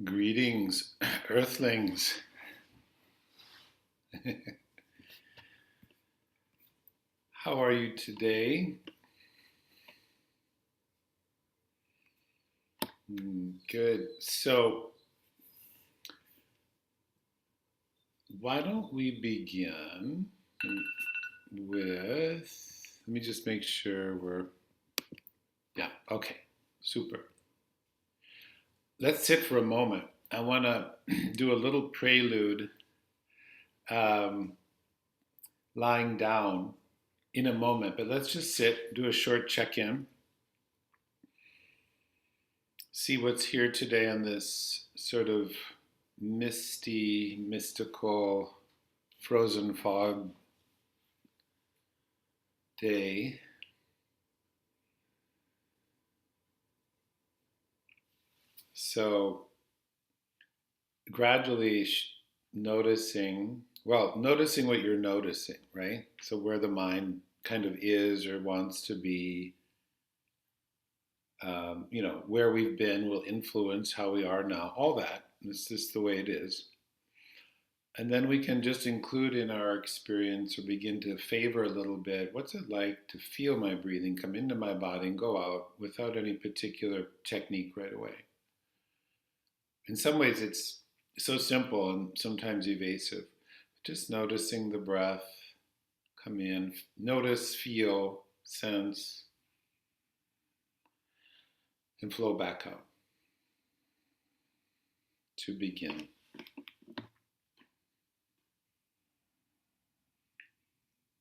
Greetings, Earthlings. How are you today? Good. So, why don't we begin with, let me just make sure yeah, okay, super. Let's sit for a moment. I want to do a little prelude, um, lying down in a moment, but let's just sit, do a short check in, see what's here today on this sort of misty, mystical, frozen fog day. So, gradually noticing what you're noticing, right? So, where the mind kind of is or wants to be, where we've been will influence how we are now, all that. It's just the way it is. And then we can just include in our experience or begin to favor a little bit what's it like to feel my breathing come into my body and go out without any particular technique right away. In some ways, it's so simple and sometimes evasive. Just noticing the breath come in, notice, feel, sense, and flow back out to begin.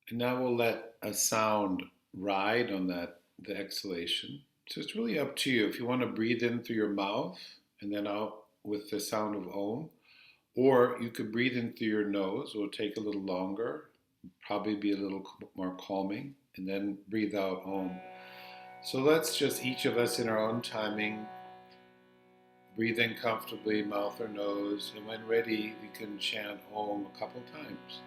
And now we'll let a sound ride on the exhalation. So it's really up to you. If you want to breathe in through your mouth and then out with the sound of Om, or you could breathe in through your nose. It will take a little longer, probably be a little more calming, and then breathe out Om. So let's just, each of us in our own timing, breathe in comfortably, mouth or nose, and when ready, we can chant Om a couple times.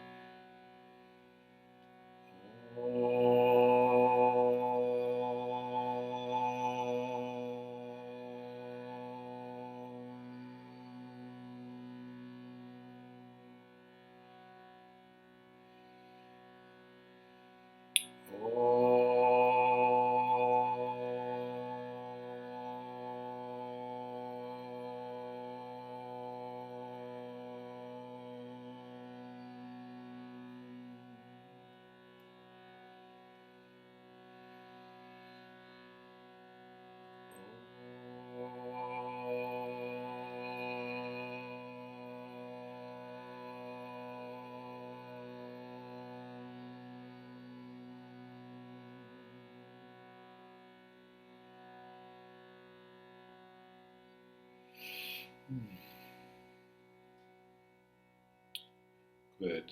Good.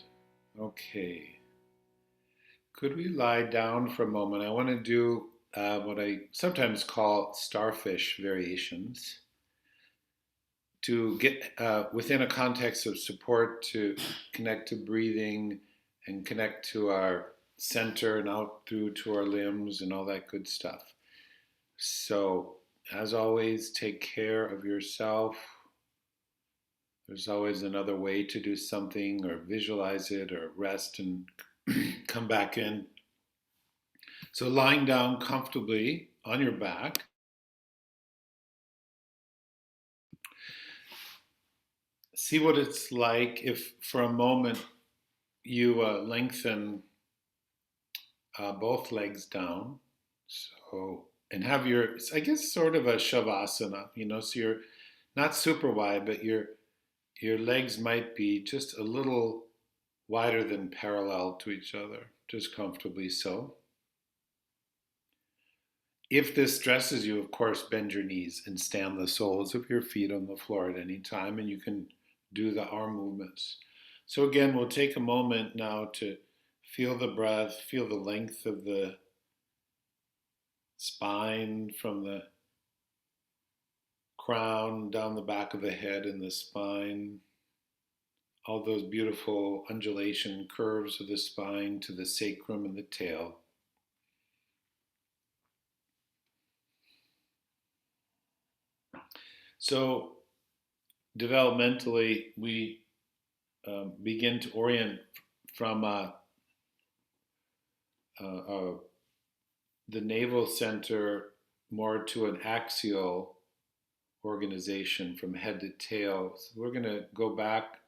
Okay. Could we lie down for a moment? I want to do what I sometimes call starfish variations to get within a context of support to connect to breathing and connect to our center and out through to our limbs and all that good stuff. So, as always, take care of yourself. There's always another way to do something, or visualize it, or rest and come back in. So, lying down comfortably on your back, see what it's like if for a moment you lengthen both legs down. So, and have your, I guess, sort of a shavasana, so you're not super wide, but your legs might be just a little wider than parallel to each other, just comfortably so. If this stresses you, of course, bend your knees and stand the soles of your feet on the floor at any time, and you can do the arm movements. So, again, we'll take a moment now to feel the breath, feel the length of the spine from the crown down the back of the head and the spine, all those beautiful undulation curves of the spine to the sacrum and the tail. So developmentally we begin to orient from uh, the navel center more to an axial organization from head to tail. So we're going to go back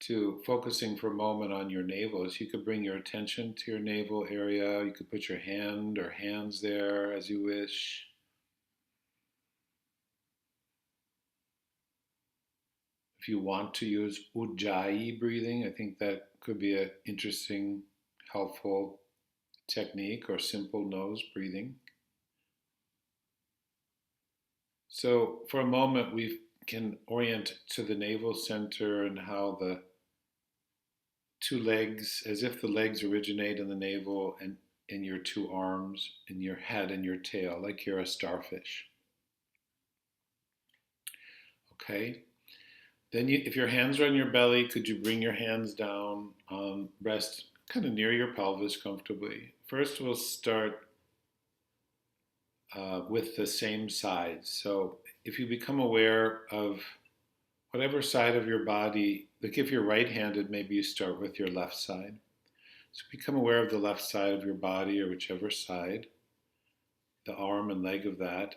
to focusing for a moment on your navel. So you could bring your attention to your navel area. You could put your hand or hands there as you wish. If you want to use ujjayi breathing, I think that could be an interesting, helpful technique, or simple nose breathing. So for a moment, we can orient to the navel center and how the two legs, as if the legs originate in the navel and in your two arms, in your head and your tail, like you're a starfish. Okay? Then if your hands are on your belly, could you bring your hands down on rest kind of near your pelvis comfortably? First, we'll start with the same side. So if you become aware of whatever side of your body, like if you're right-handed, maybe you start with your left side. So become aware of the left side of your body, or whichever side, the arm and leg of that.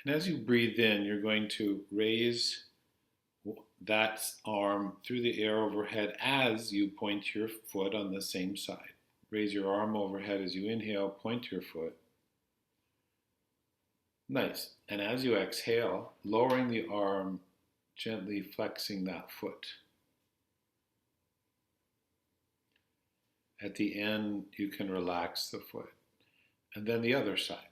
And as you breathe in, you're going to raise that arm through the air overhead as you point your foot on the same side. Raise your arm overhead as you inhale, point your foot. Nice. And as you exhale, lowering the arm, gently flexing that foot. At the end, you can relax the foot. And then the other side.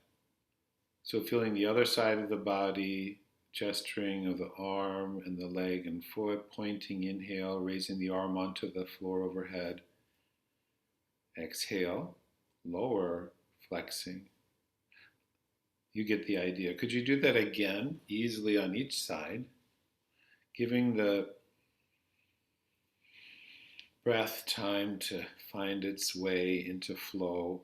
So feeling the other side of the body, gesturing of the arm and the leg and foot, pointing, inhale, raising the arm onto the floor overhead. Exhale, lower, flexing. You get the idea. Could you do that again, easily on each side, giving the breath time to find its way into flow?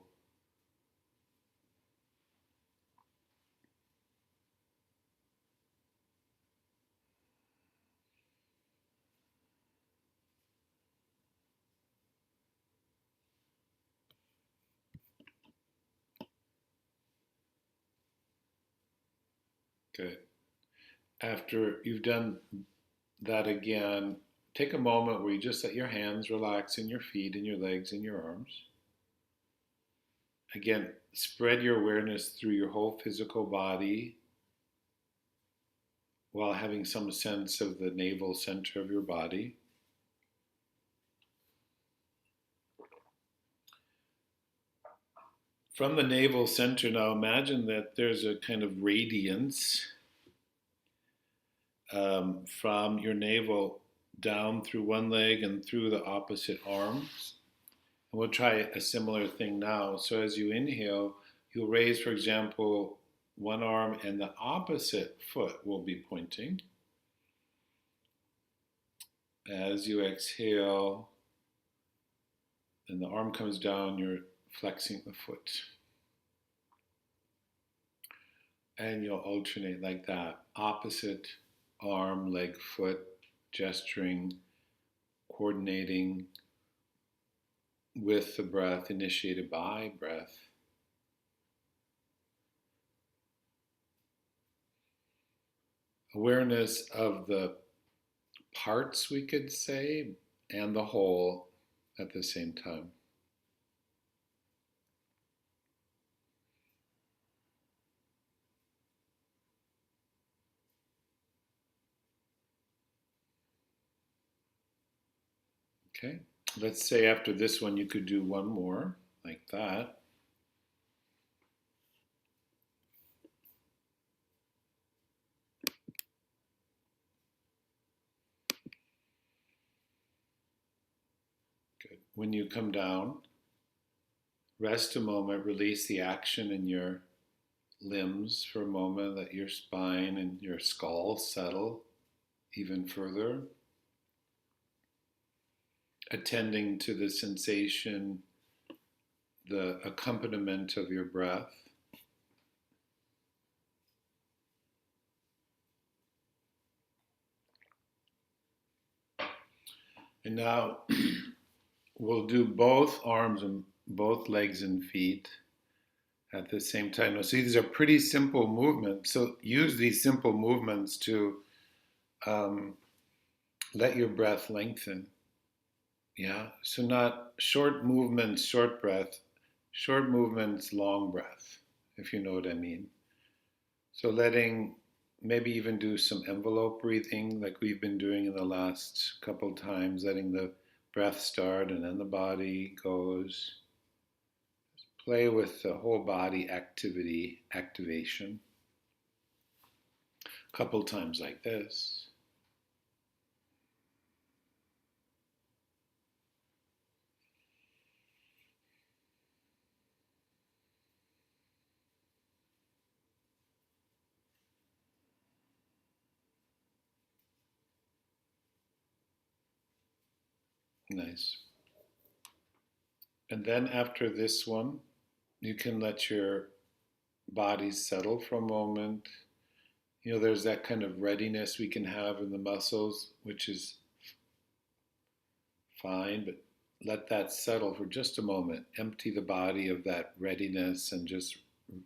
Good. After you've done that again, take a moment where you just let your hands relax in your feet and your legs and your arms. Again, spread your awareness through your whole physical body while having some sense of the navel center of your body. From the navel center now, imagine that there's a kind of radiance from your navel down through one leg and through the opposite arms. And we'll try a similar thing now. So as you inhale, you'll raise, for example, one arm and the opposite foot will be pointing. As you exhale and the arm comes down, you're flexing the foot. And you'll alternate like that. Opposite arm, leg, foot, gesturing, coordinating with the breath, initiated by breath. Awareness of the parts, we could say, and the whole at the same time. Okay, let's say after this one you could do one more like that. Good. When you come down, rest a moment, release the action in your limbs for a moment, let your spine and your skull settle even further. Attending to the sensation, the accompaniment of your breath. And now we'll do both arms and both legs and feet at the same time. Now, see, these are pretty simple movements. So use these simple movements to um, let your breath lengthen. Yeah. So not short movements, short breath, short movements, long breath, if you know what I mean. So letting maybe even do some envelope breathing like we've been doing in the last couple times, letting the breath start and then the body goes. Play with the whole body activation. A couple times like this. Nice. And then after this one, you can let your body settle for a moment. You know, there's that kind of readiness we can have in the muscles, which is fine, but let that settle for just a moment. Empty the body of that readiness and just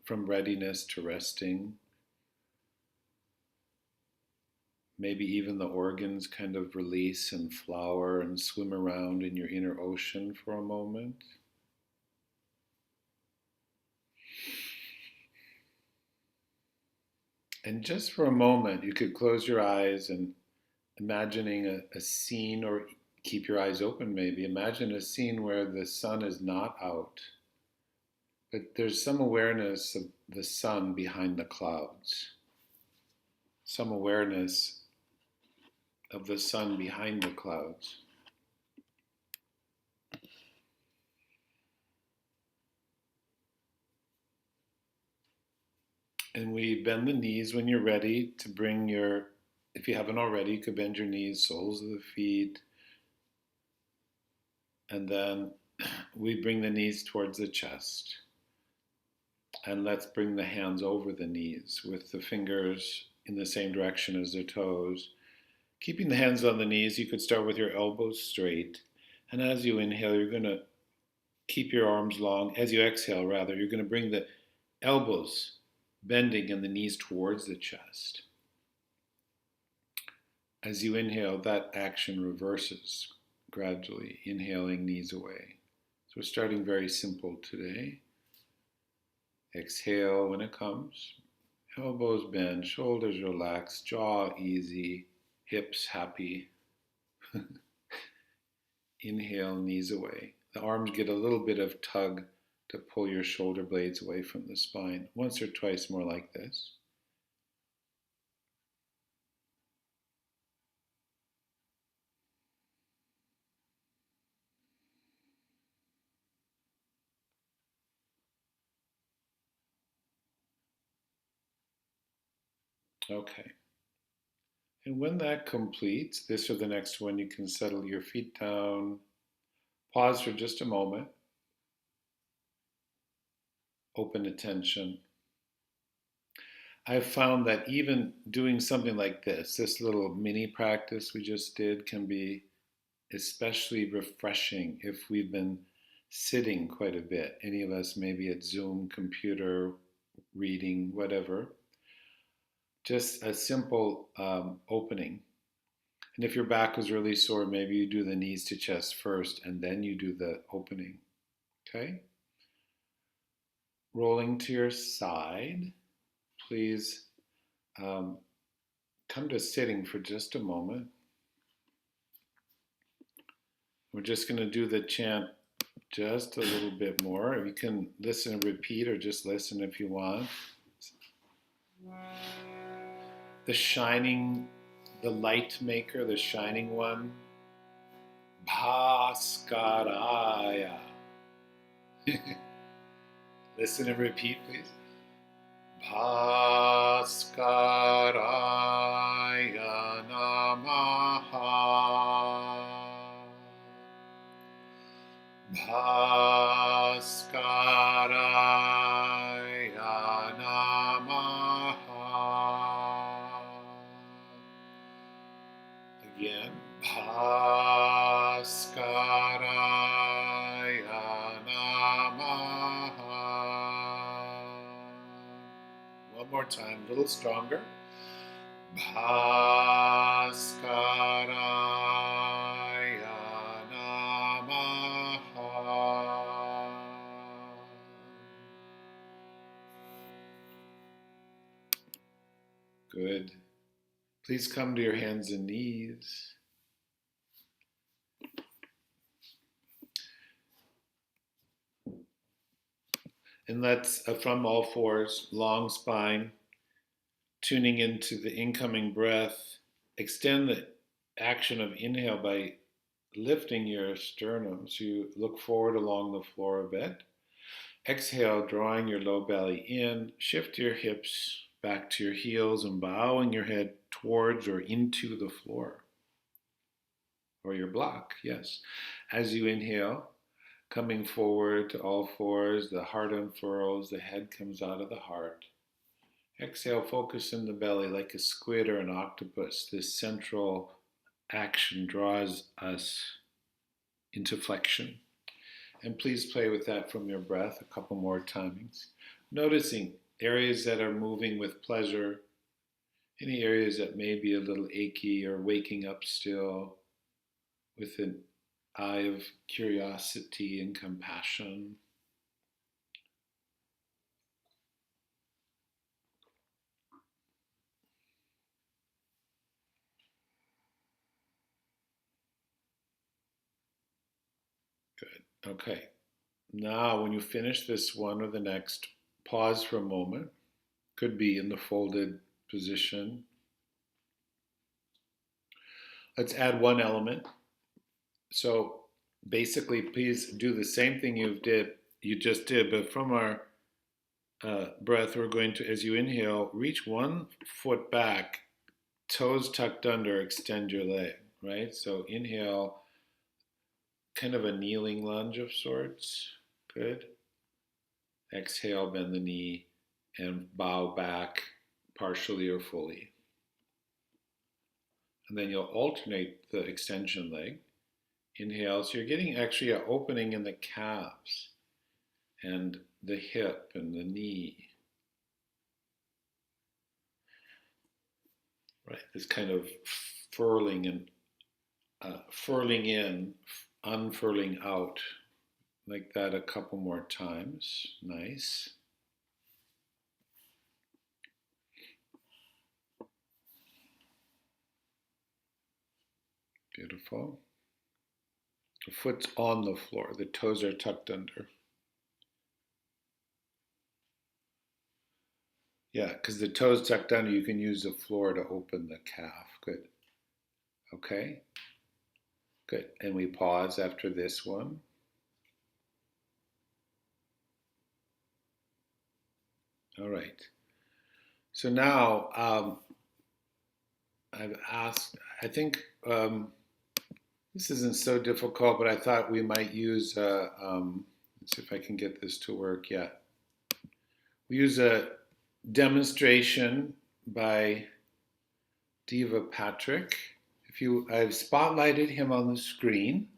from readiness to resting. Maybe even the organs kind of release and flower and swim around in your inner ocean for a moment. And just for a moment, you could close your eyes and imagining a scene, or keep your eyes open maybe. Imagine a scene where the sun is not out, but there's some awareness of the sun behind the clouds, some awareness of the sun behind the clouds. And we bend the knees when you're ready to bring your, if you haven't already, you could bend your knees, soles of the feet, and then we bring the knees towards the chest. And let's bring the hands over the knees with the fingers in the same direction as the toes. Keeping the hands on the knees, you could start with your elbows straight. And as you inhale, you're going to keep your arms long. As you exhale, rather, you're going to bring the elbows bending and the knees towards the chest. As you inhale, that action reverses gradually, inhaling knees away. So we're starting very simple today. Exhale when it comes. Elbows bend, shoulders relax, jaw easy, hips happy. Inhale, knees away. The arms get a little bit of tug to pull your shoulder blades away from the spine. Once or twice more like this. Okay. And when that completes, this or the next one, you can settle your feet down. Pause for just a moment. Open attention. I've found that even doing something like this little mini practice we just did, can be especially refreshing if we've been sitting quite a bit. Any of us maybe at Zoom, computer, reading, whatever. Just a simple opening. And if your back was really sore, maybe you do the knees to chest first and then you do the opening. Okay? Rolling to your side. Please come to sitting for just a moment. We're just going to do the chant just a little bit more. You can listen and repeat or just listen if you want. The shining, the light maker, the shining one. Bhaskaraya. Listen and repeat, please. Bhaskaraya namaha. Bhaskaraya namaha. Again. Bhaskaraya And a little stronger. Bhaskaraya namaha. Good. Please come to your hands and knees. And let's, from all fours, long spine, tuning into the incoming breath. Extend the action of inhale by lifting your sternum. So you look forward along the floor a bit. Exhale, drawing your low belly in. Shift your hips back to your heels and bowing your head towards or into the floor or your block. Yes. As you inhale, coming forward to all fours, the heart unfurls, the head comes out of the heart. Exhale, focus in the belly like a squid or an octopus. This central action draws us into flexion. And please play with that from your breath a couple more timings. Noticing areas that are moving with pleasure, any areas that may be a little achy or waking up still with an eye of curiosity and compassion. Good. Okay. Now, when you finish this one or the next, pause for a moment. Could be in the folded position. Let's add one element. So basically, please do the same thing you just did, but from our breath, we're going to, as you inhale, reach one foot back, toes tucked under, extend your leg, right? So inhale, kind of a kneeling lunge of sorts. Good. Exhale, bend the knee and bow back partially or fully. And then you'll alternate the extension leg. Inhale, so you're getting actually an opening in the calves and the hip and the knee. Right, this kind of furling and furling in, unfurling out, like that a couple more times. Nice. Beautiful. The foot's on the floor, the toes are tucked under. Yeah, because the toes tucked under, you can use the floor to open the calf. Good. Okay. Good. And we pause after this one. All right. So now I've asked, I think this isn't so difficult, but I thought we might use, let's see if I can get this to work. Yeah. We use a demonstration by Diva Patrick. I've spotlighted him on the screen.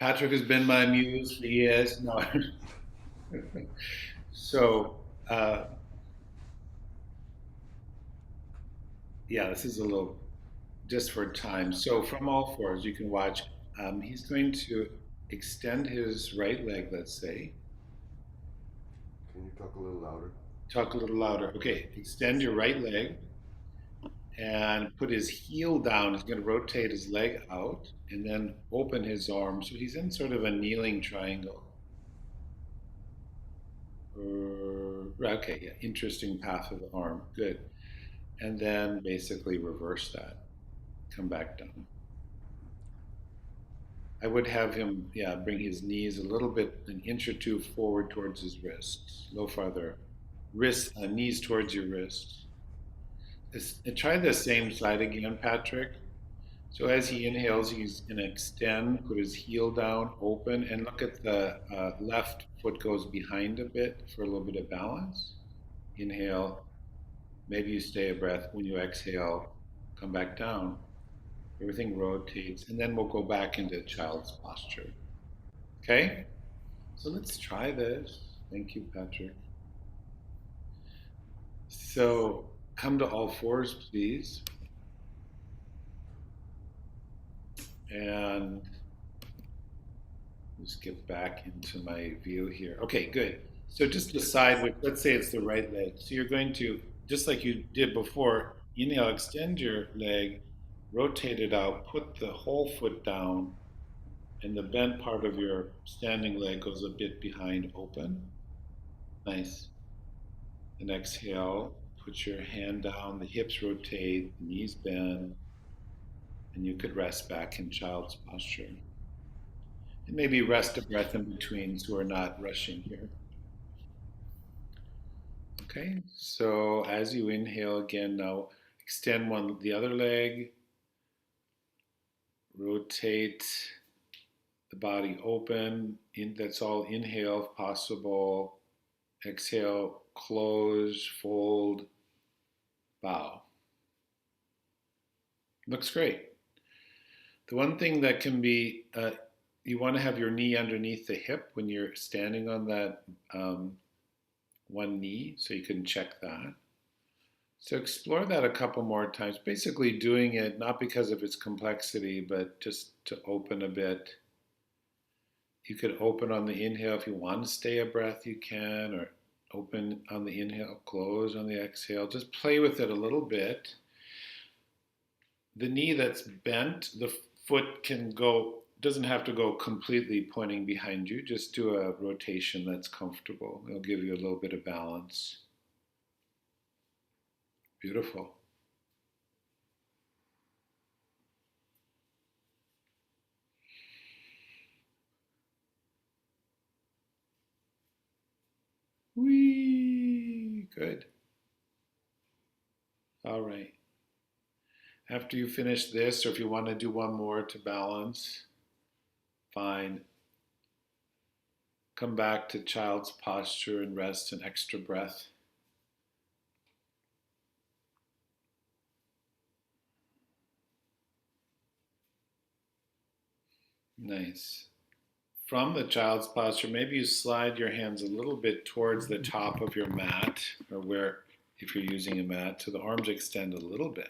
Patrick has been my muse for years. No. So, yeah, this is a little just for time. So, from all fours, you can watch. He's going to extend his right leg, let's say. Can you talk a little louder? Talk a little louder. Okay, extend your right leg and put his heel down. He's going to rotate his leg out and then open his arm. So he's in sort of a kneeling triangle. Okay, yeah, interesting path of the arm. Good. And then basically reverse that. Come back down. I would have him, yeah, bring his knees a little bit, an inch or two forward towards his wrists. A little farther. Knees towards your wrists. Try the same side again, Patrick. So as he inhales, he's going to extend, put his heel down, open, and look at the left foot goes behind a bit for a little bit of balance. Inhale, maybe you stay a breath. When you exhale, come back down. Everything rotates, and then we'll go back into child's posture. Okay? So let's try this. Thank you, Patrick. So come to all fours, please. And just get back into my view here. Okay, good. So just decide which, let's say it's the right leg. So you're going to, just like you did before, inhale, extend your leg, rotate it out, put the whole foot down, and the bent part of your standing leg goes a bit behind open. Nice. And exhale, put your hand down, the hips rotate, the knees bend, and you could rest back in child's posture. And maybe rest a breath in between so we're not rushing here. Okay, so as you inhale again, now extend the other leg, rotate the body open. That's all inhale if possible. Exhale, close, fold, bow. Looks great. The one thing that can be, you want to have your knee underneath the hip when you're standing on that one knee, so you can check that. So explore that a couple more times, basically doing it not because of its complexity, but just to open a bit. You could open on the inhale if you want to stay a breath, you can, or open on the inhale, close on the exhale. Just play with it a little bit. The knee that's bent, the foot doesn't have to go completely pointing behind you. Just do a rotation that's comfortable. It'll give you a little bit of balance. Beautiful. Whee! Good. All right. After you finish this, or if you want to do one more to balance, fine. Come back to child's posture and rest an extra breath. Nice. From the child's posture, maybe you slide your hands a little bit towards the top of your mat, or where, if you're using a mat, so the arms extend a little bit.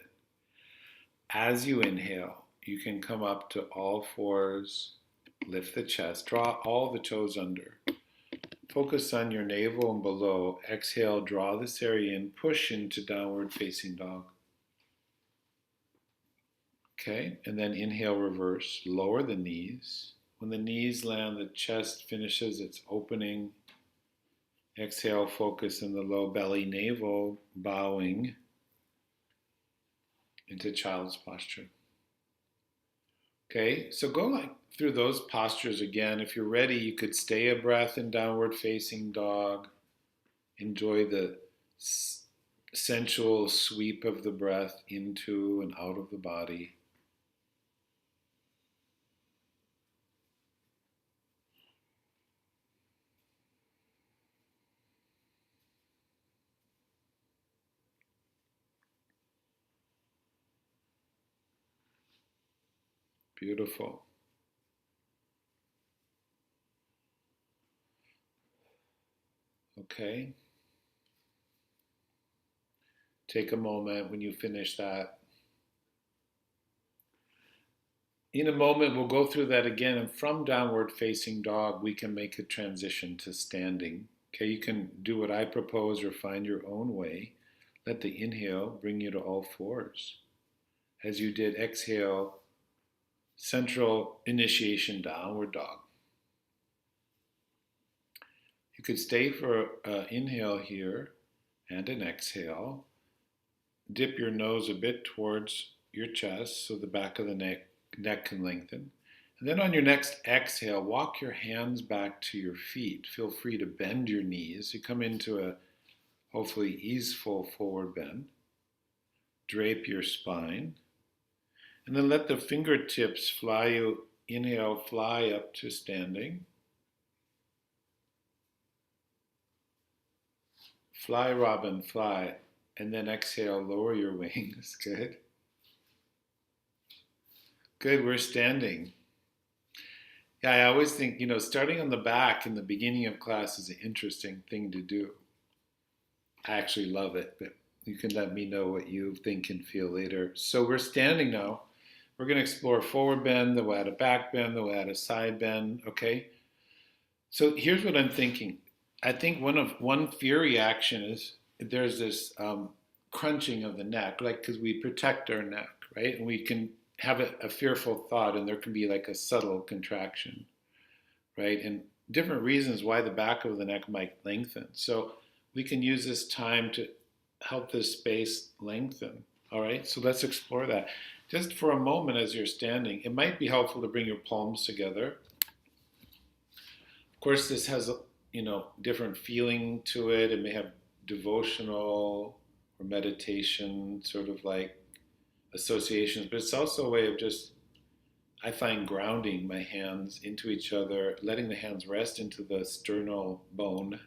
As you inhale, you can come up to all fours, lift the chest, draw all the toes under. Focus on your navel and below. Exhale, draw this area in, push into downward facing dog. Okay, and then inhale, reverse, lower the knees. When the knees land, the chest finishes its opening. Exhale, focus in the low belly, navel, bowing into child's posture. Okay, so go through those postures again. If you're ready, you could stay a breath in downward facing dog. Enjoy the sensual sweep of the breath into and out of the body. Beautiful. Okay. Take a moment when you finish that. In a moment, we'll go through that again, and from downward facing dog, we can make a transition to standing. Okay, you can do what I propose or find your own way. Let the inhale bring you to all fours. As you did, exhale, central initiation, downward dog. You could stay for an inhale here and an exhale. Dip your nose a bit towards your chest so the back of the neck can lengthen. And then on your next exhale, walk your hands back to your feet. Feel free to bend your knees. You come into a hopefully easeful forward bend. Drape your spine. And then let the fingertips fly you. Inhale, fly up to standing. Fly, robin, fly. And then exhale, lower your wings. Good. Good, we're standing. Yeah, I always think, starting on the back in the beginning of class is an interesting thing to do. I actually love it, but you can let me know what you think and feel later. So we're standing now. We're going to explore forward bend, then we'll add a back bend, then we'll add a side bend, okay? So here's what I'm thinking. I think one fear reaction is there's this crunching of the neck, like because we protect our neck, right? And we can have a fearful thought, and there can be like a subtle contraction, right? And different reasons why the back of the neck might lengthen. So we can use this time to help this space lengthen. All right, so let's explore that. Just for a moment as you're standing, it might be helpful to bring your palms together. Of course, this has different feeling to it. It may have devotional or meditation sort of like associations, but it's also a way of just I find grounding my hands into each other, letting the hands rest into the sternal bone.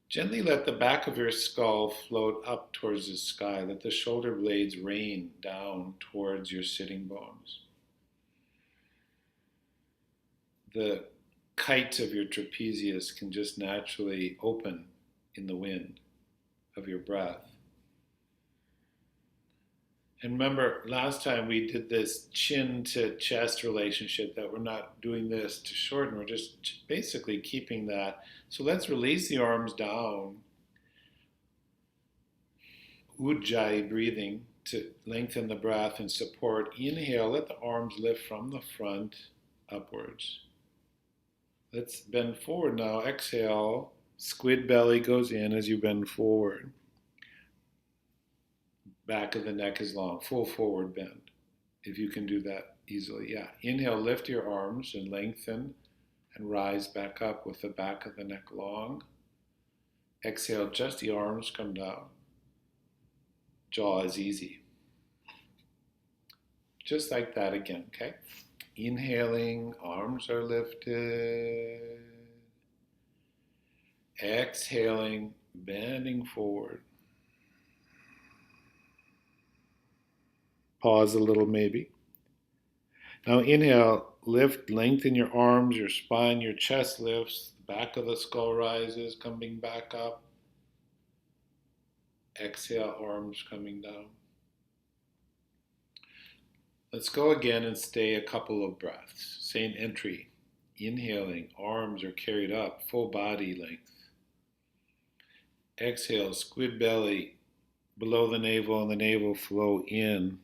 Gently let the back of your skull float up towards the sky. Let the shoulder blades rain down towards your sitting bones. The kite of your trapezius can just naturally open in the wind of your breath. And remember, last time we did this chin to chest relationship that we're not doing this to shorten, we're just basically keeping that. So let's release the arms down. Ujjayi breathing to lengthen the breath and support. Inhale, let the arms lift from the front upwards. Let's bend forward now. Exhale, squid belly goes in as you bend forward. Back of the neck is long, full forward bend. If you can do that easily, yeah. Inhale, lift your arms and lengthen and rise back up with the back of the neck long. Exhale, just the arms come down. Jaw is easy. Just like that again, okay? Inhaling, arms are lifted. Exhaling, bending forward. Pause a little maybe. Now inhale, lift, lengthen your arms, your spine, your chest lifts, the back of the skull rises, coming back up. Exhale, arms coming down. Let's go again and stay a couple of breaths. Same entry. Inhaling, arms are carried up, full body length. Exhale, squid belly below the navel and the navel flow in.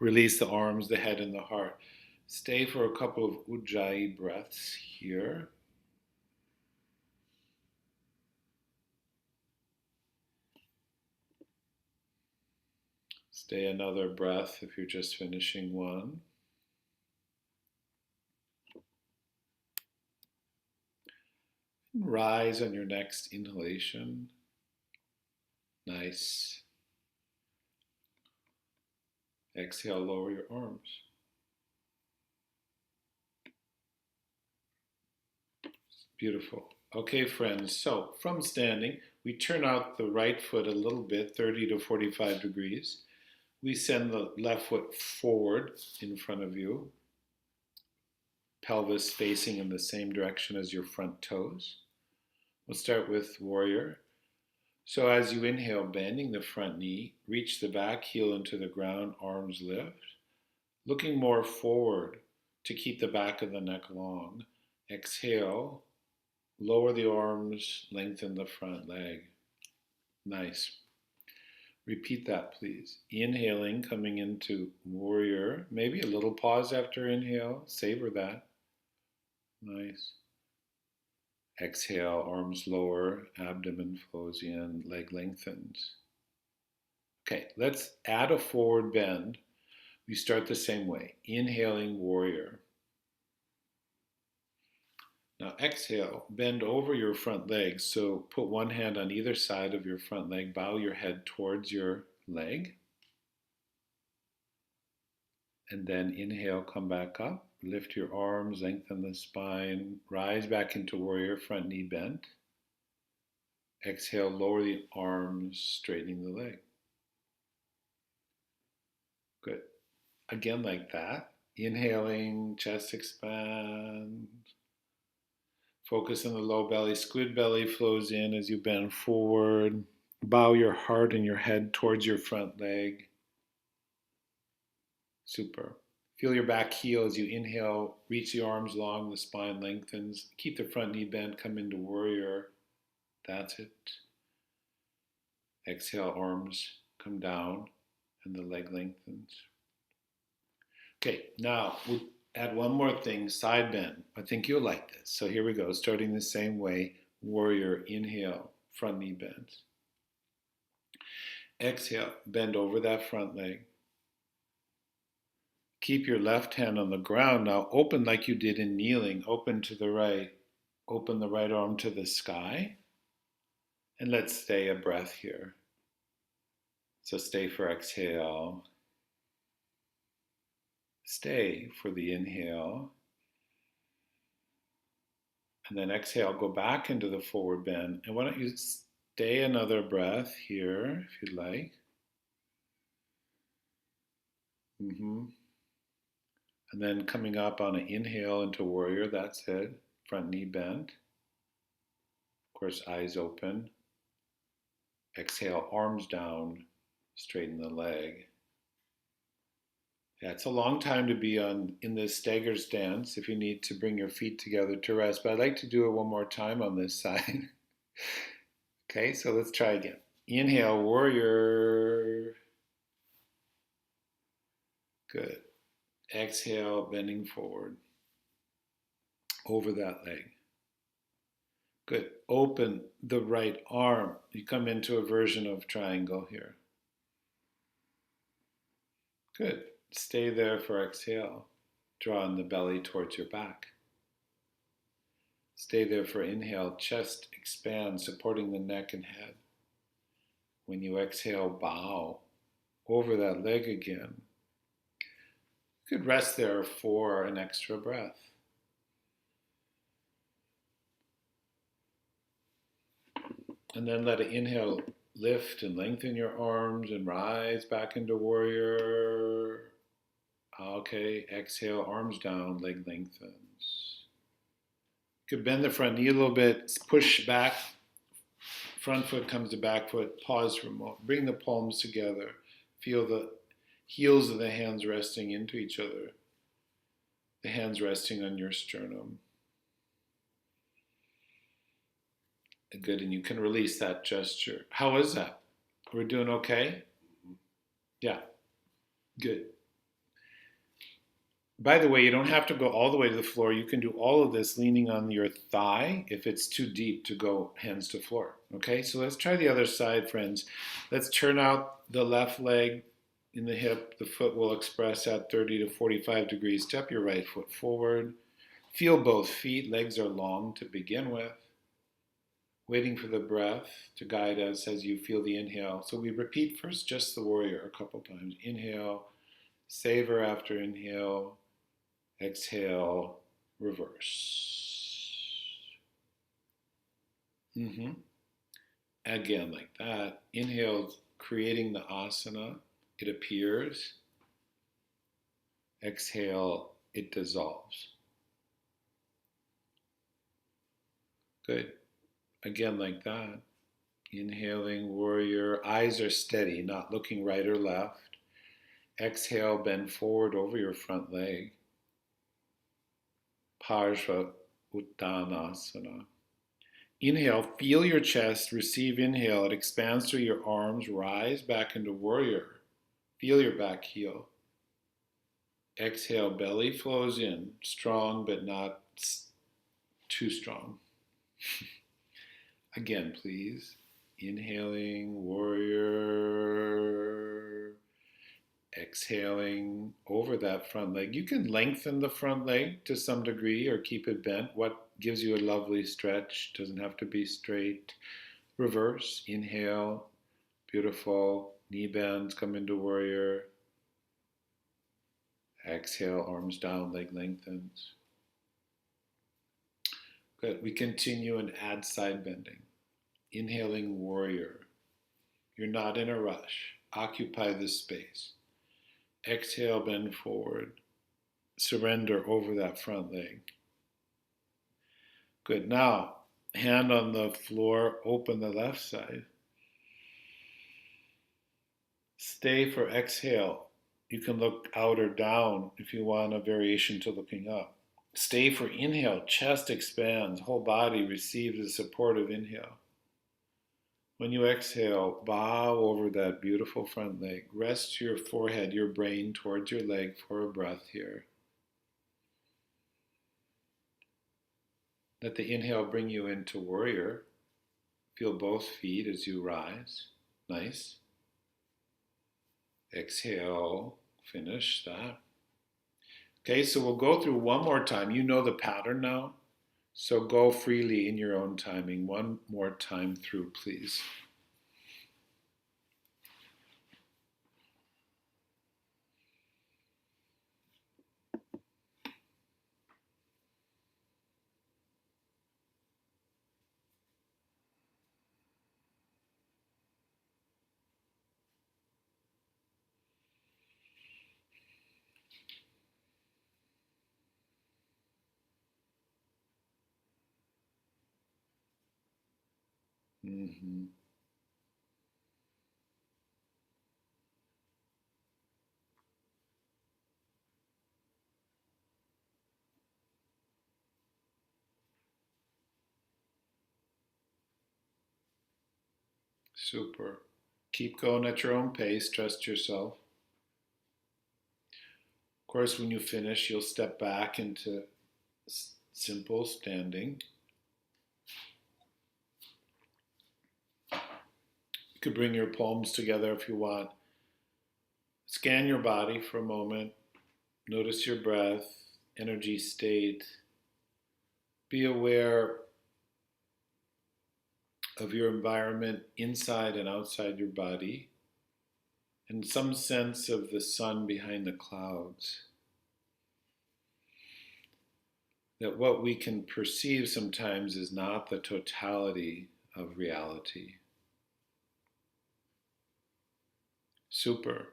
Release the arms, the head, and the heart. Stay for a couple of ujjayi breaths here. Stay another breath if you're just finishing one. Rise on your next inhalation. Nice. Exhale, lower your arms. Beautiful. Okay, friends, so from standing, we turn out the right foot a little bit, 30 to 45 degrees. We send the left foot forward in front of you, pelvis facing in the same direction as your front toes. We'll start with warrior. So as you inhale, bending the front knee, reach the back heel into the ground, arms lift. Looking more forward to keep the back of the neck long. Exhale, lower the arms, lengthen the front leg. Nice. Repeat that, please. Inhaling, coming into warrior. Maybe a little pause after inhale. Savor that. Nice. Exhale, arms lower, abdomen flows in, leg lengthens. Okay, let's add a forward bend. We start the same way. Inhaling, warrior. Now exhale, bend over your front leg. So put one hand on either side of your front leg. Bow your head towards your leg. And then inhale, come back up. Lift your arms, lengthen the spine. Rise back into warrior, front knee bent. Exhale, lower the arms, straightening the leg. Good. Again like that. Inhaling, chest expands. Focus on the low belly. Squid belly flows in as you bend forward. Bow your heart and your head towards your front leg. Super. Feel your back heel as you inhale. Reach the arms long, the spine lengthens. Keep the front knee bent. Come into warrior. That's it. Exhale, arms come down and the leg lengthens. Okay, now we'll add one more thing, side bend. I think you'll like this. So here we go, starting the same way. Warrior, inhale, front knee bends. Exhale, bend over that front leg. Keep your left hand on the ground. Now open like you did in kneeling. Open to the right. Open the right arm to the sky. And let's stay a breath here. So stay for exhale. Stay for the inhale. And then exhale, go back into the forward bend. And why don't you stay another breath here, if you'd like. And then coming up on an inhale into warrior, that's it. Front knee bent. Of course, eyes open. Exhale, arms down, straighten the leg. Yeah, it's a long time to be in this stagger stance if you need to bring your feet together to rest, but I'd like to do it one more time on this side. Okay, so let's try again. Inhale, warrior. Good. Exhale, bending forward over that leg. Good. Open the right arm. You come into a version of triangle here. Good. Stay there for exhale. Drawing the belly towards your back. Stay there for inhale. Chest expand, supporting the neck and head. When you exhale, bow over that leg again. You could rest there for an extra breath. And then let it inhale, lift and lengthen your arms and rise back into warrior. Okay, exhale, arms down, leg lengthens. You could bend the front knee a little bit, push back, front foot comes to back foot, pause for a moment, bring the palms together, feel the heels of the hands resting into each other, the hands resting on your sternum. Good, and you can release that gesture. How is that? We're doing okay? Yeah, good. By the way, you don't have to go all the way to the floor. You can do all of this leaning on your thigh if it's too deep to go hands to floor. Okay, so let's try the other side, friends. Let's turn out the left leg in the hip. The foot will express at 30 to 45 degrees. Step your right foot forward. Feel both feet. Legs are long to begin with. Waiting for the breath to guide us as you feel the inhale. So we repeat first just the warrior a couple times. Inhale, savor after inhale, exhale, reverse. Again, like that. Inhale, creating the asana. It appears. Exhale, it dissolves. Good. Again, like that. Inhaling, warrior. Eyes are steady, not looking right or left. Exhale, bend forward over your front leg. Parsva Uttanasana. Inhale, feel your chest, receive inhale. It expands through your arms, rise back into warrior. Feel your back heel. Exhale, belly flows in, strong but not too strong. Again, please. Inhaling, warrior. Exhaling over that front leg. You can lengthen the front leg to some degree or keep it bent. What gives you a lovely stretch? Doesn't have to be straight. Reverse. Inhale. Beautiful. Knee bends. Come into warrior. Exhale. Arms down. Leg lengthens. Good. We continue and add side bending. Inhaling, warrior. You're not in a rush. Occupy this space. Exhale, bend forward. Surrender over that front leg. Good. Now, hand on the floor, open the left side. Stay for exhale. You can look out or down if you want a variation to looking up. Stay for inhale. Chest expands. Whole body receives the support of inhale. When you exhale, bow over that beautiful front leg. Rest your forehead, your brain towards your leg for a breath here. Let the inhale bring you into warrior. Feel both feet as you rise. Nice. Exhale. Finish that. Okay, so we'll go through one more time. You know the pattern now. So go freely in your own timing. One more time through, please. Mm-hmm. Super. Keep going at your own pace. Trust yourself. Of course, when you finish, you'll step back into simple standing. You could bring your palms together if you want. Scan your body for a moment. Notice your breath, energy state. Be aware of your environment inside and outside your body, and some sense of the sun behind the clouds. That what we can perceive sometimes is not the totality of reality. Super.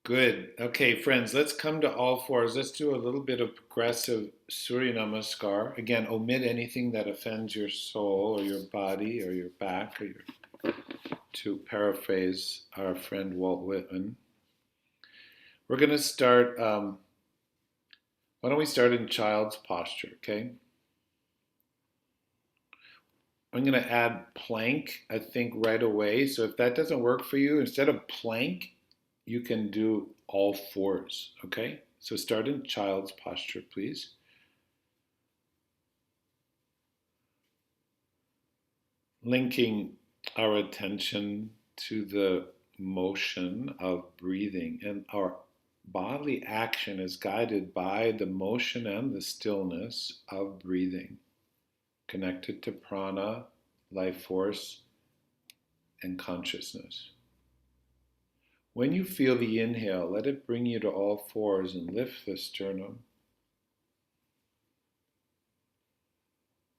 Good. Okay, friends, let's come to all fours. Let's do a little bit of progressive Surya Namaskar. Again, omit anything that offends your soul or your body or your back, or to paraphrase our friend Walt Whitman. We're going to start, why don't we start in child's posture, okay? I'm going to add plank, I think, right away. So if that doesn't work for you, instead of plank, you can do all fours, okay? So start in child's posture, please. Linking our attention to the motion of breathing, and our bodily action is guided by the motion and the stillness of breathing, connected to prana, life force, and consciousness. When you feel the inhale, let it bring you to all fours and lift the sternum.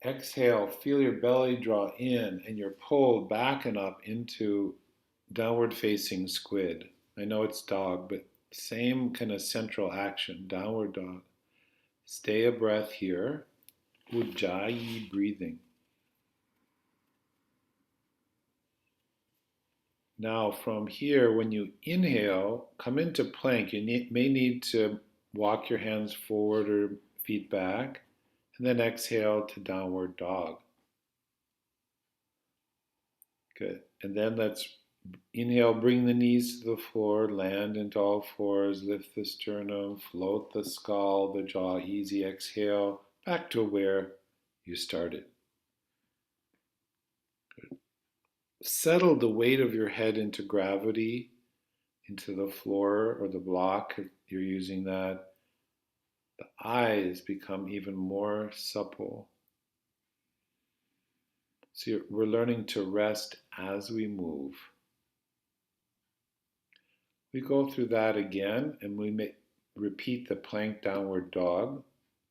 Exhale, feel your belly draw in and you're pulled back and up into downward facing squid. I know it's dog, but same kind of central action, downward dog. Stay a breath here, ujjayi breathing. Now from here, when you inhale, come into plank. You may need to walk your hands forward or feet back, and then exhale to downward dog. Good. And then let's inhale, bring the knees to the floor, land into all fours, lift the sternum, float the skull, the jaw, easy exhale, back to where you started. Good. Settle the weight of your head into gravity, into the floor or the block if you're using that. The eyes become even more supple. So we're learning to rest as we move. We go through that again and we may repeat the plank downward dog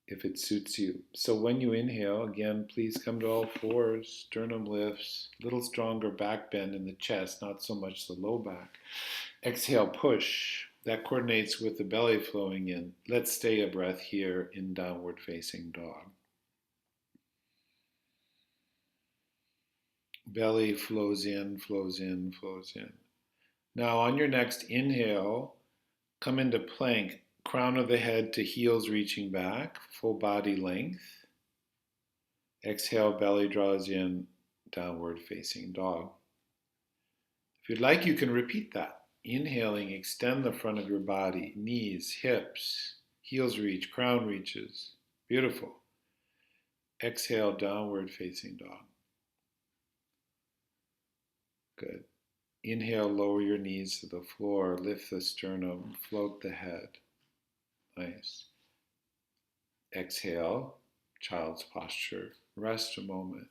if it suits you. So when you inhale, again, please come to all fours, sternum lifts, a little stronger back bend in the chest, not so much the low back. Exhale, push. That coordinates with the belly flowing in. Let's stay a breath here in downward facing dog. Belly flows in, flows in, flows in. Now, on your next inhale, come into plank, crown of the head to heels reaching back, full body length. Exhale, belly draws in, downward facing dog. If you'd like, you can repeat that. Inhaling, extend the front of your body, knees, hips, heels reach, crown reaches. Beautiful. Exhale, downward facing dog. Good. Inhale, lower your knees to the floor, lift the sternum, float the head. Nice. Exhale, child's posture. Rest a moment.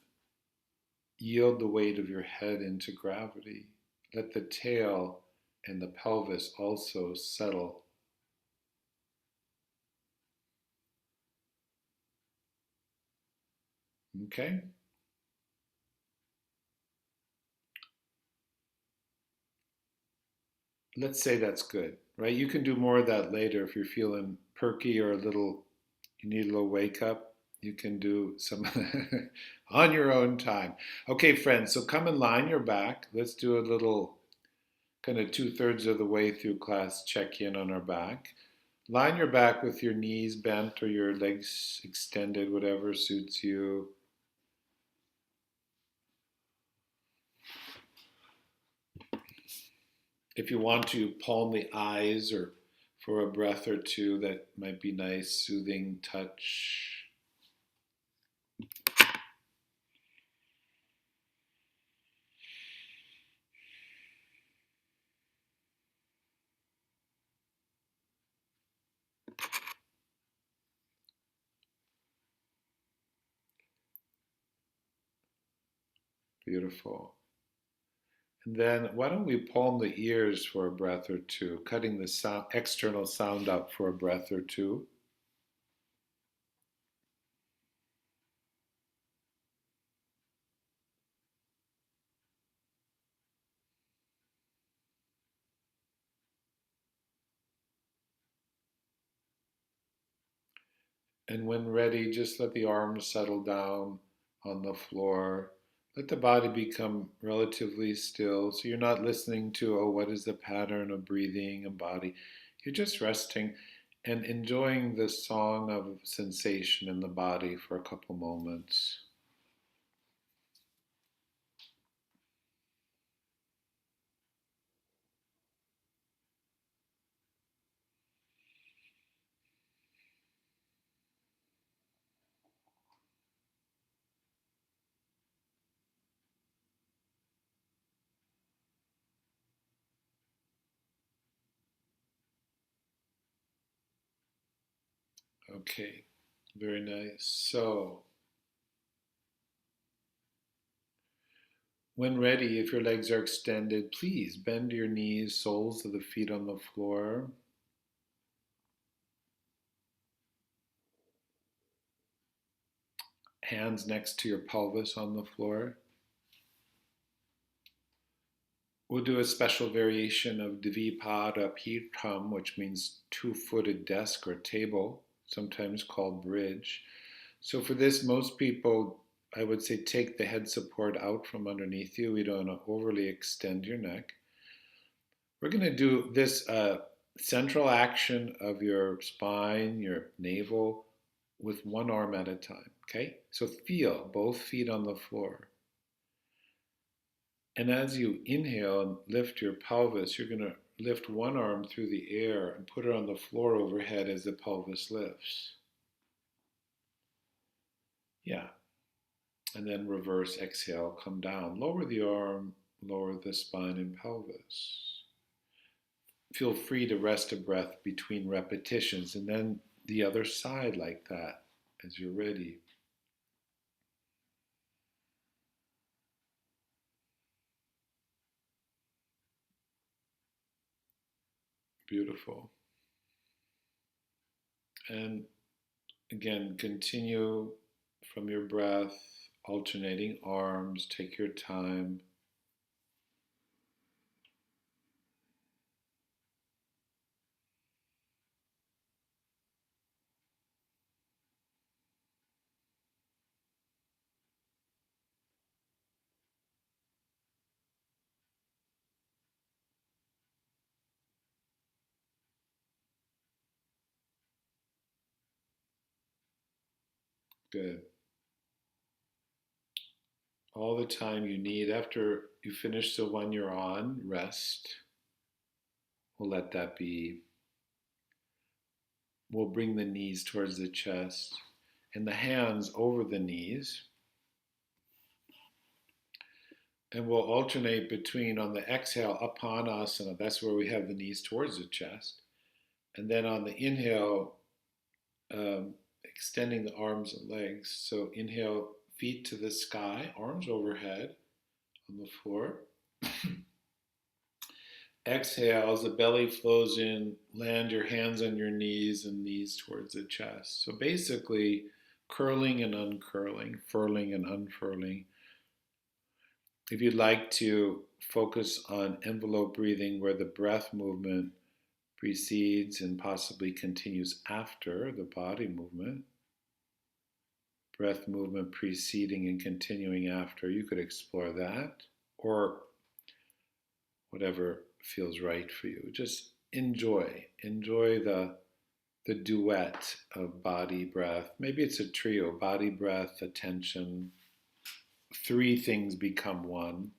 Yield the weight of your head into gravity. Let the tail and the pelvis also settle. Okay? Let's say that's good, right? You can do more of that later if you're feeling perky or you need a little wake up. You can do some on your own time. Okay, friends, so come and line your back. Let's do a little kind of 2/3 of the way through class check in on our back. Line your back with your knees bent or your legs extended, whatever suits you. If you want to, palm the eyes or for a breath or two, that might be nice, soothing touch. Beautiful. And then why don't we palm the ears for a breath or two, cutting the sound, external sound up for a breath or two. And when ready, just let the arms settle down on the floor. Let the body become relatively still. So you're not listening to, oh, what is the pattern of breathing and body? You're just resting and enjoying the song of sensation in the body for a couple moments. Okay, very nice. So, when ready, if your legs are extended, please bend your knees, soles of the feet on the floor. Hands next to your pelvis on the floor. We'll do a special variation of Dvipada Pitham, which means two-footed desk or table, sometimes called bridge. So for this, most people, I would say, take the head support out from underneath you. We don't want to overly extend your neck. We're going to do this central action of your spine, your navel, with one arm at a time. Okay? So feel both feet on the floor. And as you inhale and lift your pelvis, you're going to lift one arm through the air and put it on the floor overhead as the pelvis lifts. Yeah. And then reverse exhale, come down. Lower the arm, lower the spine and pelvis. Feel free to rest a breath between repetitions and then the other side like that as you're ready. Beautiful. And again, continue from your breath, alternating arms, take your time. Good. All the time you need. After you finish the one you're on, rest. We'll let that be. We'll bring the knees towards the chest and the hands over the knees. And we'll alternate between on the exhale, Apanasana, that's where we have the knees towards the chest. And then on the inhale, extending the arms and legs. So inhale, feet to the sky, arms overhead on the floor. Exhale, as the belly flows in, land your hands on your knees and knees towards the chest. So basically, curling and uncurling, furling and unfurling. If you'd like to focus on envelope breathing, where the breath movement precedes and possibly continues after the body movement, breath movement preceding and continuing after, you could explore that, or whatever feels right for you. Just enjoy the duet of body, breath. Maybe it's a trio: body, breath, attention. Three things become one.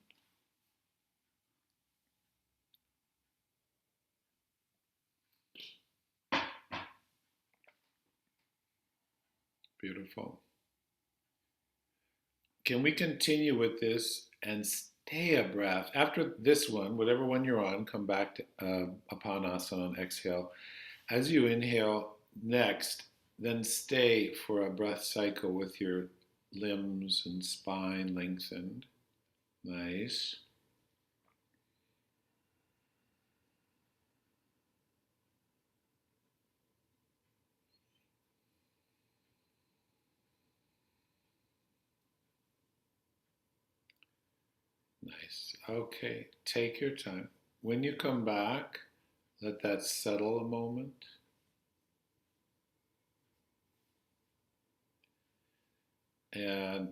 Beautiful. Can we continue with this and stay a breath? After this one, whatever one you're on, come back to Apanasana and exhale. As you inhale next, then stay for a breath cycle with your limbs and spine lengthened. Nice. Nice. Okay, take your time. When you come back, let that settle a moment. And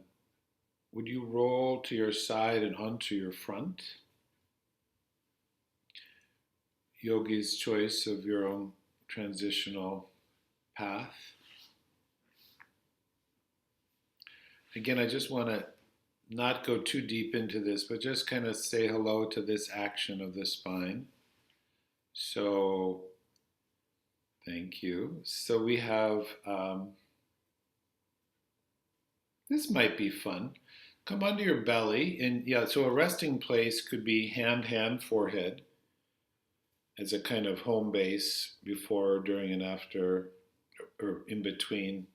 would you roll to your side and onto your front? Yogi's choice of your own transitional path. Again, I just want to not go too deep into this, but just kind of say hello to this action of the spine. So, thank you. So we have, this might be fun. Come onto your belly, and yeah, so a resting place could be hand, forehead as a kind of home base before, during, and after, or in between.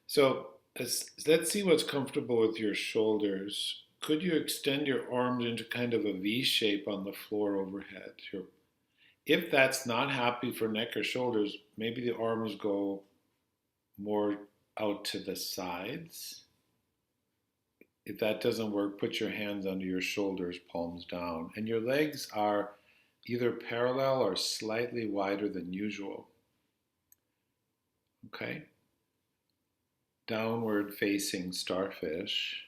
So let's see what's comfortable with your shoulders. Could you extend your arms into kind of a V shape on the floor overhead? If that's not happy for neck or shoulders, maybe the arms go more out to the sides. If that doesn't work, put your hands under your shoulders, palms down. And your legs are either parallel or slightly wider than usual. Okay? Downward facing starfish.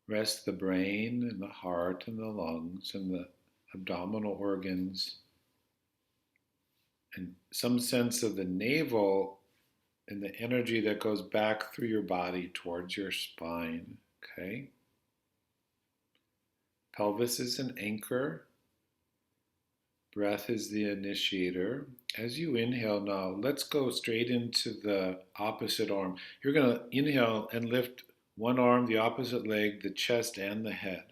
Rest the brain and the heart and the lungs and the abdominal organs, and some sense of the navel and the energy that goes back through your body towards your spine. Okay? Pelvis is an anchor. Breath is the initiator. As you inhale now, let's go straight into the opposite arm. You're going to inhale and lift one arm, the opposite leg, the chest, and the head.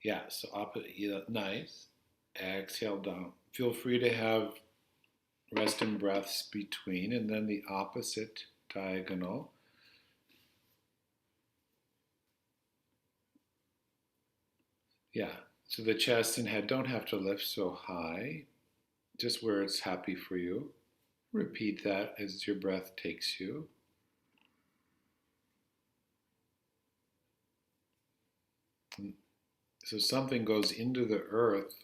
Yeah, so nice. Exhale down. Feel free to have resting breaths between, and then the opposite diagonal. Yeah, so the chest and head don't have to lift so high, just where it's happy for you. Repeat that as your breath takes you. So something goes into the earth,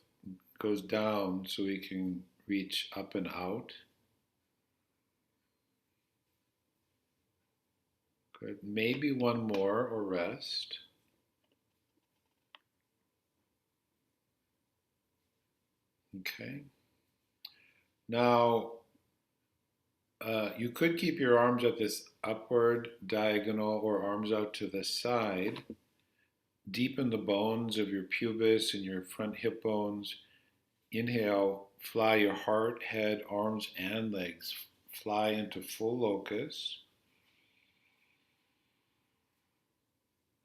goes down so we can reach up and out. Good. Maybe one more or rest. Okay. Now, You could keep your arms at this upward diagonal or arms out to the side. Deepen the bones of your pubis and your front hip bones. Inhale, fly your heart, head, arms, and legs. Fly into full locus.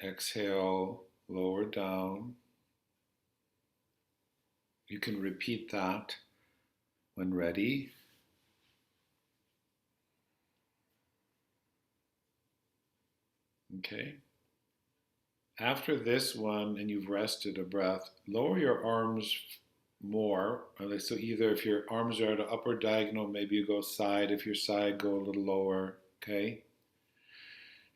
Exhale, lower down. You can repeat that when ready. Okay. After this one, and you've rested a breath, lower your arms more. So either if your arms are at an upward diagonal, maybe you go side. If your side, go a little lower. Okay.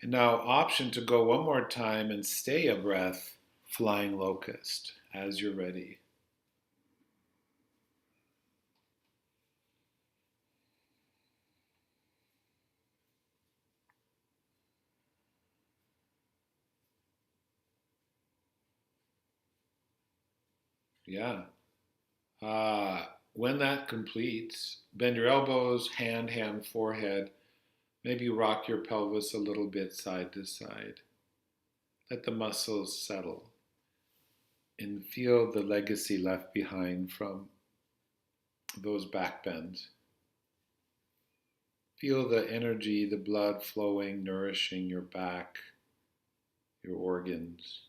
And now option to go one more time and stay a breath, flying locust, as you're ready. Yeah. When that completes, bend your elbows, hand, forehead. Maybe rock your pelvis a little bit side to side. Let the muscles settle and feel the legacy left behind from those back bends. Feel the energy, the blood flowing, nourishing your back, your organs.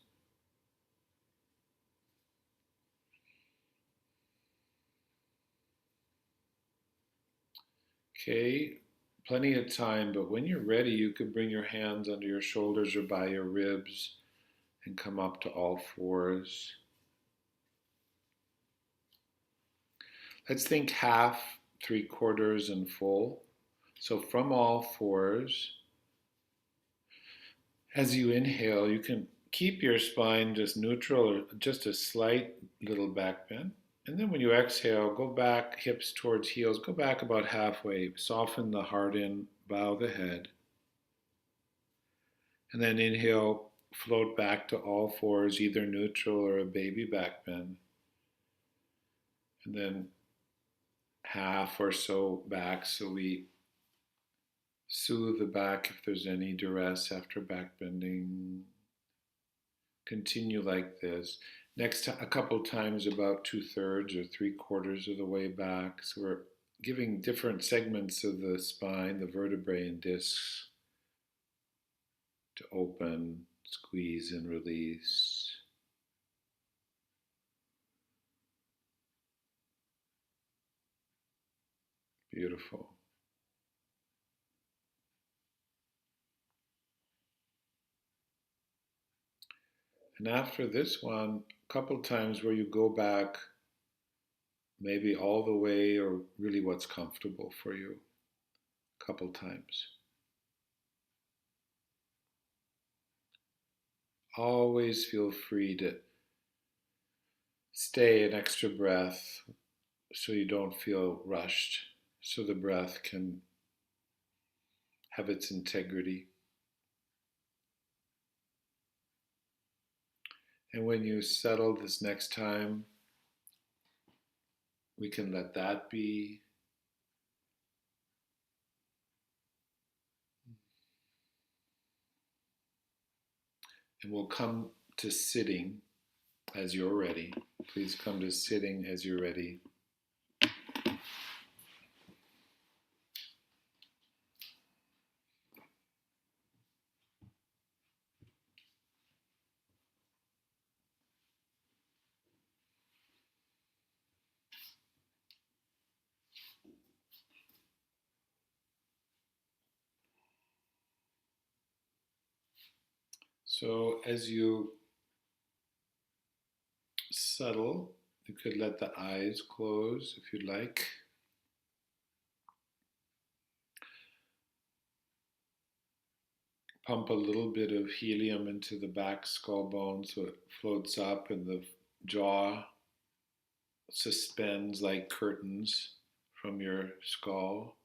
Okay, plenty of time, but when you're ready, you could bring your hands under your shoulders or by your ribs and come up to all fours. Let's think half, three quarters, and full. So from all fours, as you inhale, you can keep your spine just neutral or just a slight little back bend. And then when you exhale, go back, hips towards heels, go back about halfway, soften the heart in, bow the head. And then inhale, float back to all fours, either neutral or a baby back bend. And then half or so back, so we soothe the back if there's any duress after back bending. Continue like this. Next, a couple times about 2/3 or 3/4 of the way back. So we're giving different segments of the spine, the vertebrae and discs, to open, squeeze, and release. Beautiful. And after this one, a couple times where you go back, maybe all the way or really what's comfortable for you. A couple times. Always feel free to stay an extra breath so you don't feel rushed, so the breath can have its integrity. And when you settle this next time, we can let that be. And we'll come to sitting as you're ready. Please come to sitting as you're ready. So as you settle, you could let the eyes close if you'd like. Pump a little bit of helium into the back skull bone so it floats up and the jaw suspends like curtains from your skull.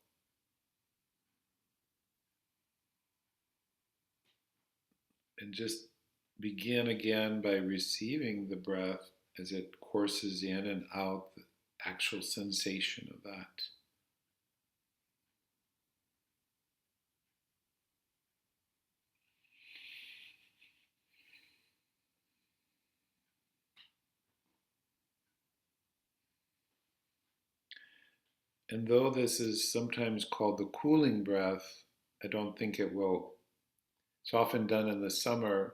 And just begin again by receiving the breath as it courses in and out, the actual sensation of that. And though this is sometimes called the cooling breath, I don't think it will. It's often done in the summer.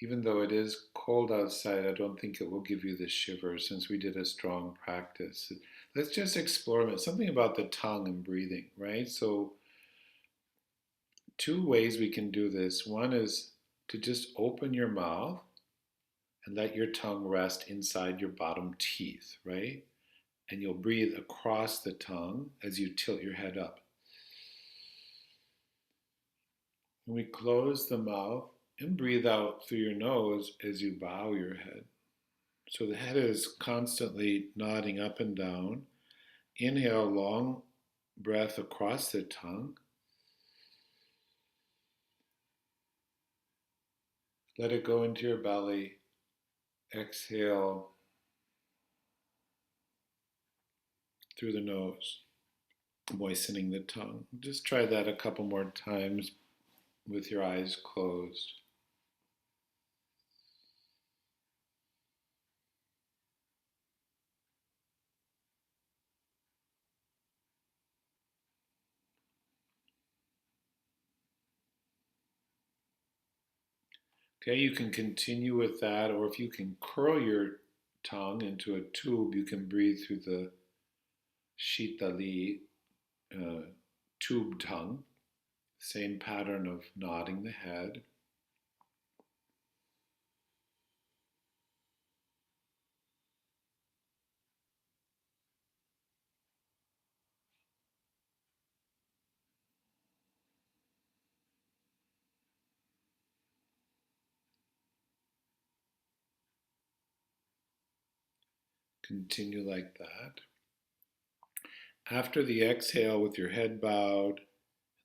Even though it is cold outside, I don't think it will give you the shivers since we did a strong practice. Let's just explore something about the tongue and breathing, right? So, two ways we can do this. One is to just open your mouth and let your tongue rest inside your bottom teeth, right? And you'll breathe across the tongue as you tilt your head up. And we close the mouth and breathe out through your nose as you bow your head. So the head is constantly nodding up and down. Inhale, long breath across the tongue. Let it go into your belly. Exhale through the nose, moistening the tongue. Just try that a couple more times with your eyes closed. Okay, you can continue with that, or if you can curl your tongue into a tube, you can breathe through the shitali tube tongue. Same pattern of nodding the head. Continue like that. After the exhale, with your head bowed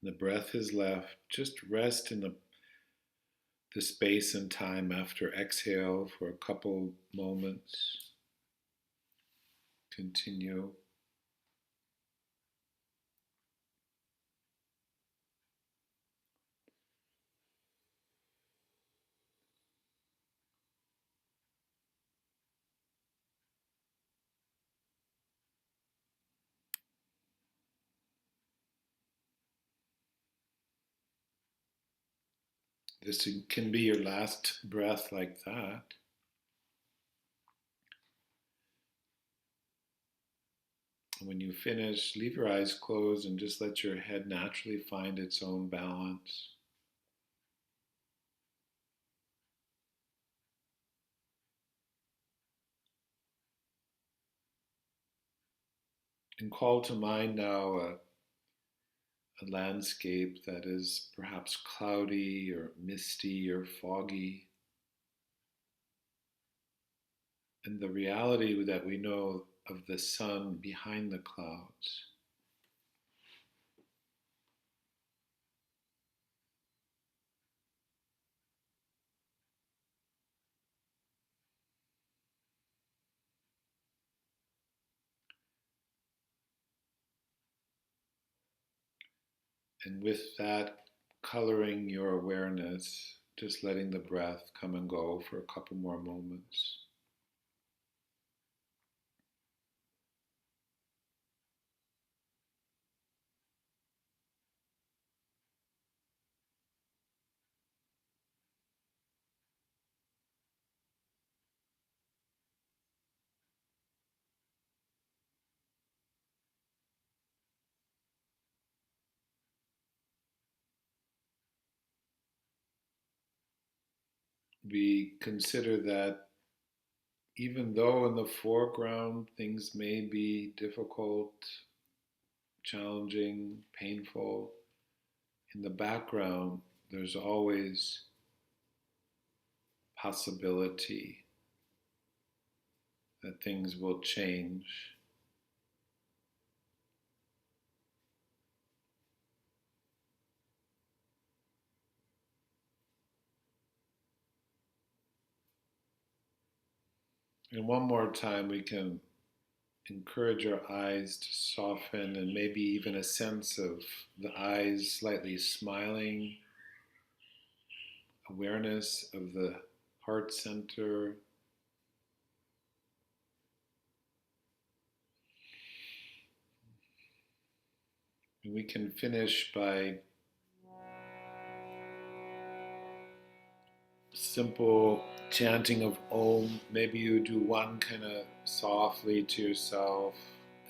and the breath is left, just rest in the space and time after exhale for a couple moments. Continue. This can be your last breath like that. When you finish, leave your eyes closed and just let your head naturally find its own balance. And call to mind now a landscape that is perhaps cloudy or misty or foggy. And the reality that we know of the sun behind the clouds. And with that, coloring your awareness, just letting the breath come and go for a couple more moments. We consider that even though in the foreground things may be difficult, challenging, painful, in the background there's always possibility that things will change. And one more time, we can encourage our eyes to soften and maybe even a sense of the eyes slightly smiling, awareness of the heart center. we can finish by simple chanting of Om. Maybe you do one kind of softly to yourself,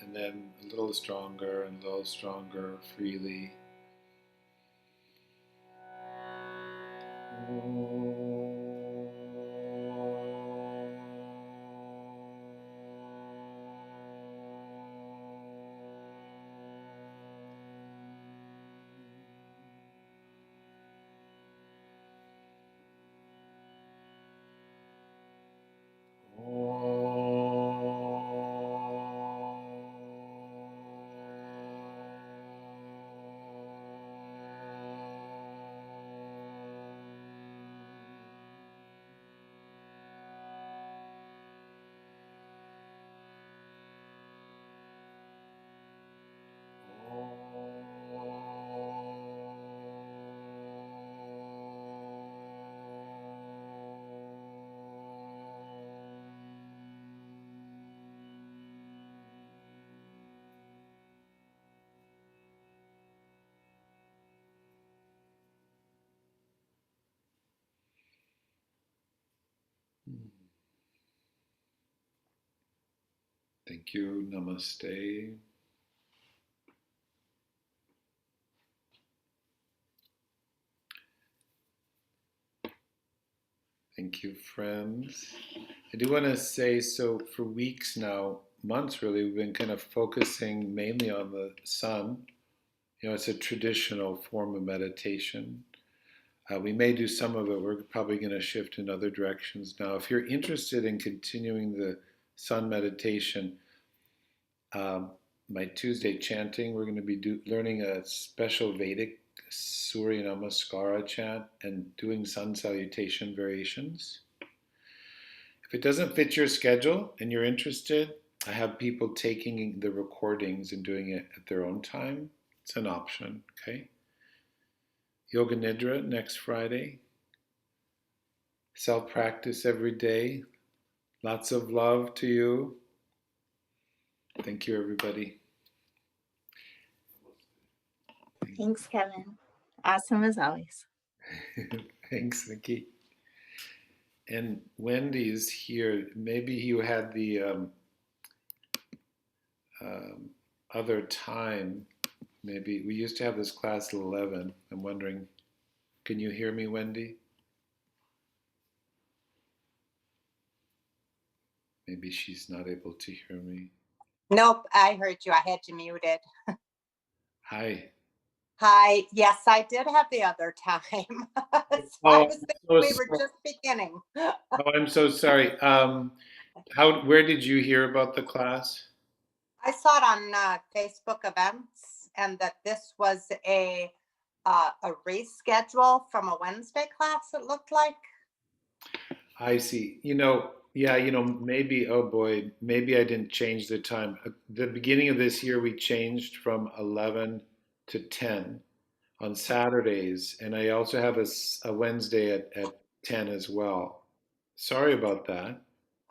and then a little stronger and a little stronger freely. Thank you. Namaste. Thank you, friends. I do want to say so for weeks now, months really, we've been kind of focusing mainly on the sun. It's a traditional form of meditation. We may do some of it. We're probably going to shift in other directions now. If you're interested in continuing the sun meditation, um, my Tuesday chanting, we're going to be learning a special Vedic Surya namah skara chant and doing sun salutation variations. If it doesn't fit your schedule and you're interested, I have people taking the recordings and doing it at their own time. It's an option, okay? Yoga Nidra next Friday. Self practice every day. Lots of love to you. Thank you, everybody. Thanks, Kevin. Awesome as always. Thanks, Nikki. And Wendy's here. Maybe you had the other time. Maybe we used to have this class at 11. I'm wondering, can you hear me, Wendy? Maybe she's not able to hear me. Nope, I heard you. I had you muted. Hi. Hi. Yes, I did have the other time. So I was thinking we were just beginning. Oh, I'm so sorry. Where did you hear about the class? I saw it on Facebook events, and that this was a reschedule from a Wednesday class, it looked like. I see. Yeah, maybe, oh boy, maybe I didn't change the time. At the beginning of this year, we changed from 11 to 10 on Saturdays, and I also have a Wednesday at 10 as well. Sorry about that.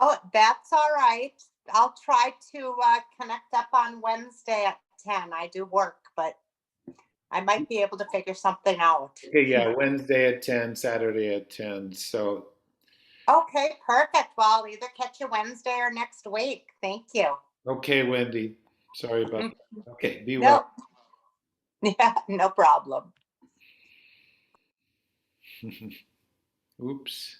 Oh, that's all right. I'll try to connect up on Wednesday at 10. I do work, but I might be able to figure something out. Okay, yeah, Wednesday at 10, Saturday at 10. So, Okay, perfect. Well, I'll either catch you Wednesday or next week. Thank you. okay, Wendy. Sorry about that. Okay, be No, well. yeah, no problem. Oops.